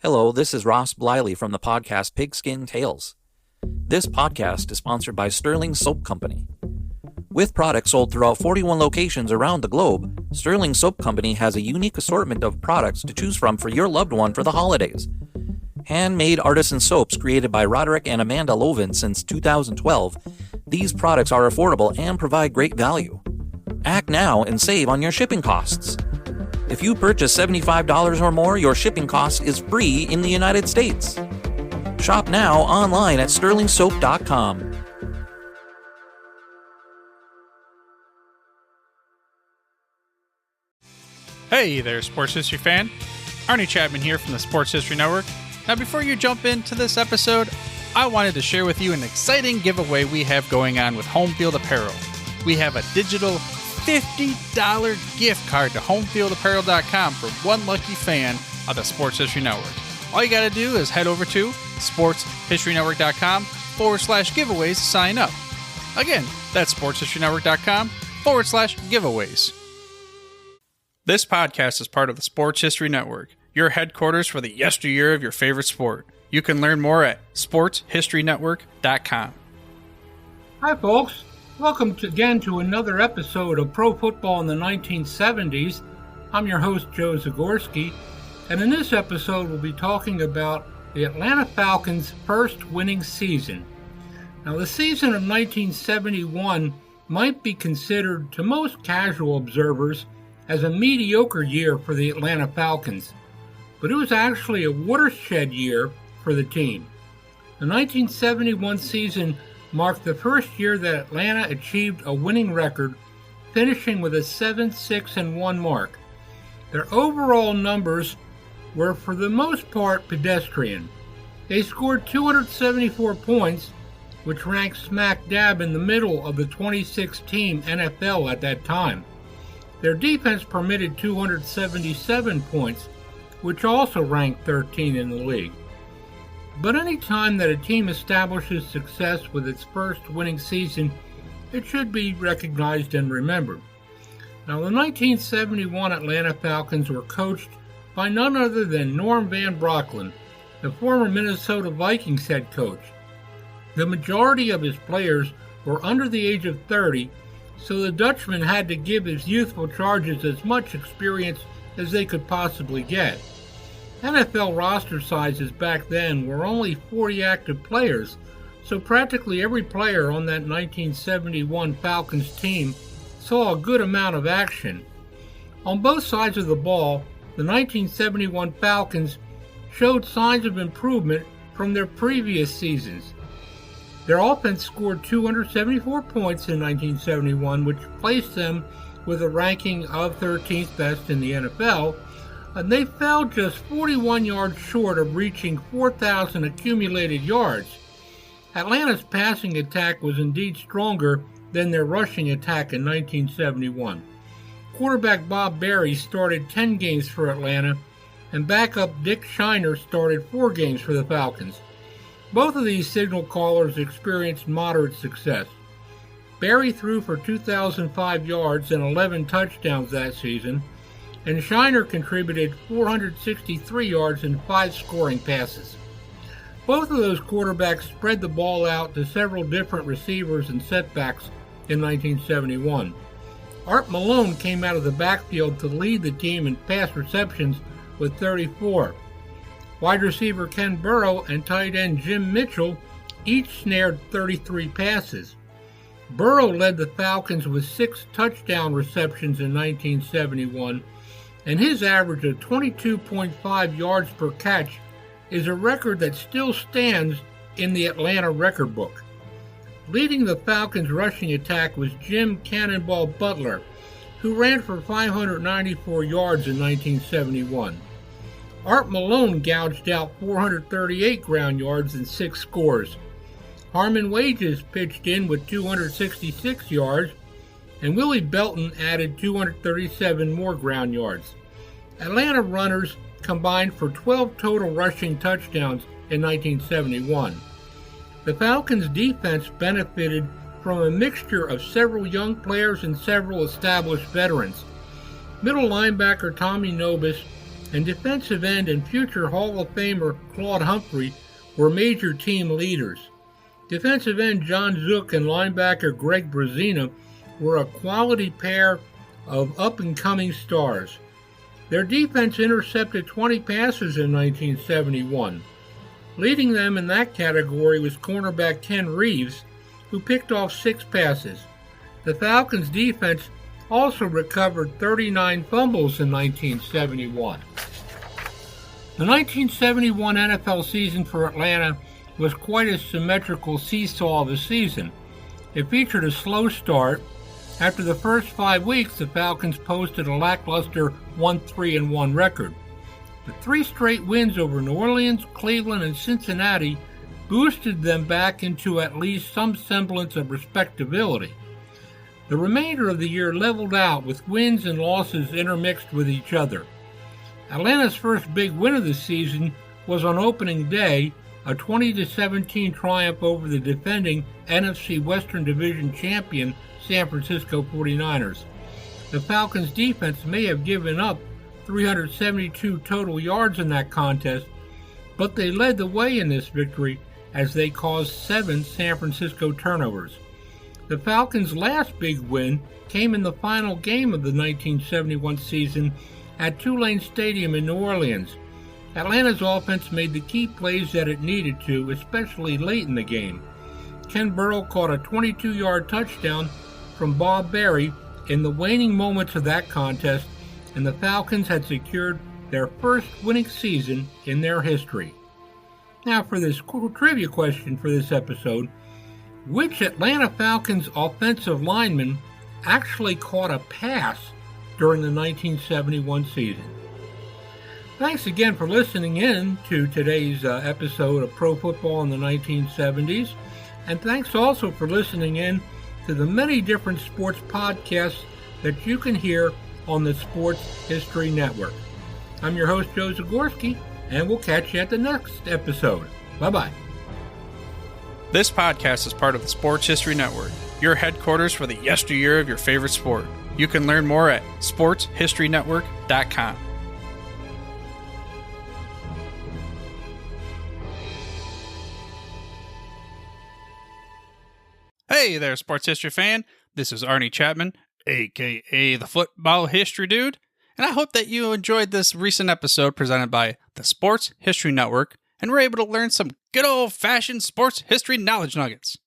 Hello, this is Ross Bliley from the podcast Pigskin Tales. This podcast is sponsored by Sterling Soap Company. With products sold throughout 41 locations around the globe, Sterling Soap Company has a unique assortment of products to choose from for your loved one for the holidays. Handmade artisan soaps created by Roderick and Amanda Lovin since 2012, these products are affordable and provide great value. Act now and save on your shipping costs. If you purchase $75 or more, your shipping cost is free in the United States. Shop now online at sterlingsoap.com. Hey there, sports history fan. Arnie Chapman here from the Sports History Network. Now, before you jump into this episode, I wanted to share with you an exciting giveaway we have going on with Home Field Apparel. We have a digital $50 gift card to homefieldapparel.com for one lucky fan of the Sports History Network. All you got to do is head over to sportshistorynetwork.com/giveaways to sign up. Again, that's sportshistorynetwork.com/giveaways. This podcast is part of the Sports History Network, your headquarters for the yesteryear of your favorite sport. You can learn more at sportshistorynetwork.com. Hi, folks. Welcome again to another episode of Pro Football in the 1970s. I'm your host, Joe Zagorski, and in this episode we'll be talking about the Atlanta Falcons' first winning season. Now, the season of 1971 might be considered to most casual observers as a mediocre year for the Atlanta Falcons, but it was actually a watershed year for the team. The 1971 season marked the first year that Atlanta achieved a winning record, finishing with a 7-6-1 mark. Their overall numbers were for the most part pedestrian. They scored 274 points, which ranked smack dab in the middle of the 26-team NFL at that time. Their defense permitted 277 points, which also ranked 13 in the league. But any time that a team establishes success with its first winning season, it should be recognized and remembered. Now, the 1971 Atlanta Falcons were coached by none other than Norm Van Brocklin, the former Minnesota Vikings head coach. The majority of his players were under the age of 30, so the Dutchman had to give his youthful charges as much experience as they could possibly get. NFL roster sizes back then were only 40 active players, so practically every player on that 1971 Falcons team saw a good amount of action. On both sides of the ball, the 1971 Falcons showed signs of improvement from their previous seasons. Their offense scored 274 points in 1971, which placed them with a ranking of 13th best in the NFL, and they fell just 41 yards short of reaching 4,000 accumulated yards. Atlanta's passing attack was indeed stronger than their rushing attack in 1971. Quarterback Bob Berry started 10 games for Atlanta, and backup Dick Shiner started 4 games for the Falcons. Both of these signal callers experienced moderate success. Berry threw for 2,005 yards and 11 touchdowns that season, and Shiner contributed 463 yards and 5 scoring passes. Both of those quarterbacks spread the ball out to several different receivers and setbacks in 1971. Art Malone came out of the backfield to lead the team in pass receptions with 34. Wide receiver Ken Burrow and tight end Jim Mitchell each snared 33 passes. Burrow led the Falcons with 6 touchdown receptions in 1971, and his average of 22.5 yards per catch is a record that still stands in the Atlanta record book. Leading the Falcons' rushing attack was Jim Cannonball Butler, who ran for 594 yards in 1971. Art Malone gouged out 438 ground yards and 6 scores. Harmon Wages pitched in with 266 yards, and Willie Belton added 237 more ground yards. Atlanta runners combined for 12 total rushing touchdowns in 1971. The Falcons' defense benefited from a mixture of several young players and several established veterans. Middle linebacker Tommy Nobis and defensive end and future Hall of Famer Claude Humphrey were major team leaders. Defensive end John Zook and linebacker Greg Brazina were a quality pair of up-and-coming stars. Their defense intercepted 20 passes in 1971. Leading them in that category was cornerback Ken Reeves, who picked off 6 passes. The Falcons' defense also recovered 39 fumbles in 1971. The 1971 NFL season for Atlanta was quite a symmetrical seesaw of a season. It featured a slow start. After the first 5 weeks, the Falcons posted a lackluster 1-3-1 record. But 3 straight wins over New Orleans, Cleveland, and Cincinnati boosted them back into at least some semblance of respectability. The remainder of the year leveled out with wins and losses intermixed with each other. Atlanta's first big win of the season was on opening day, a 20-17 triumph over the defending NFC Western Division champion San Francisco 49ers. The Falcons' defense may have given up 372 total yards in that contest, but they led the way in this victory as they caused 7 San Francisco turnovers. The Falcons' last big win came in the final game of the 1971 season at Tulane Stadium in New Orleans. Atlanta's offense made the key plays that it needed to, especially late in the game. Ken Burrow caught a 22-yard touchdown from Bob Berry in the waning moments of that contest, and the Falcons had secured their first winning season in their history. Now for this trivia question for this episode: which Atlanta Falcons offensive lineman actually caught a pass during the 1971 season? Thanks again for listening in to today's episode of Pro Football in the 1970s, and thanks also for listening in to the many different sports podcasts that you can hear on the Sports History Network. I'm your host, Joe Zagorski, and we'll catch you at the next episode. Bye-bye. This podcast is part of the Sports History Network, your headquarters for the yesteryear of your favorite sport. You can learn more at sportshistorynetwork.com. Hey there, sports history fan. This is Arnie Chapman, aka the Football History Dude, and I hope that you enjoyed this recent episode presented by the Sports History Network and were able to learn some good old-fashioned sports history knowledge nuggets.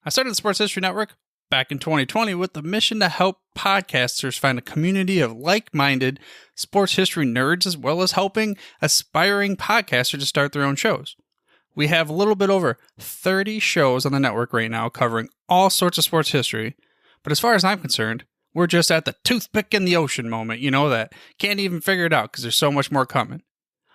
I started the Sports History Network back in 2020 with the mission to help podcasters find a community of like-minded sports history nerds, as well as helping aspiring podcasters to start their own shows. We have a little bit over 30 shows on the network right now covering all sorts of sports history, but as far as I'm concerned, we're just at the toothpick in the ocean moment, that can't even figure it out because there's so much more coming.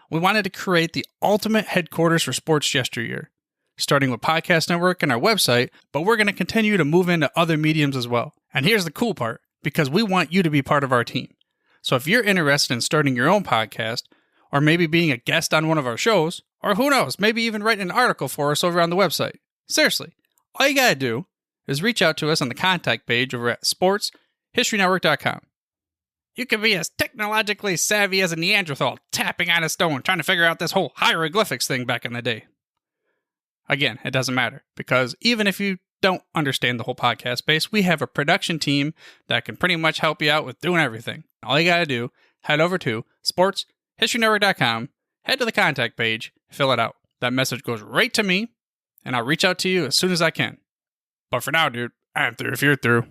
We wanted to create the ultimate headquarters for sports yesteryear, starting with Podcast Network and our website, but we're going to continue to move into other mediums as well. And here's the cool part, because we want you to be part of our team. So if you're interested in starting your own podcast, or maybe being a guest on one of our shows, or who knows, maybe even writing an article for us over on the website. Seriously, all you gotta do is reach out to us on the contact page over at sportshistorynetwork.com. You can be as technologically savvy as a Neanderthal tapping on a stone trying to figure out this whole hieroglyphics thing back in the day. Again, it doesn't matter, because even if you don't understand the whole podcast space, we have a production team that can pretty much help you out with doing everything. All you gotta do, head over to sportshistorynetwork.com, head to the contact page, fill it out. That message goes right to me, and I'll reach out to you as soon as I can. But for now, dude, I'm through if you're through.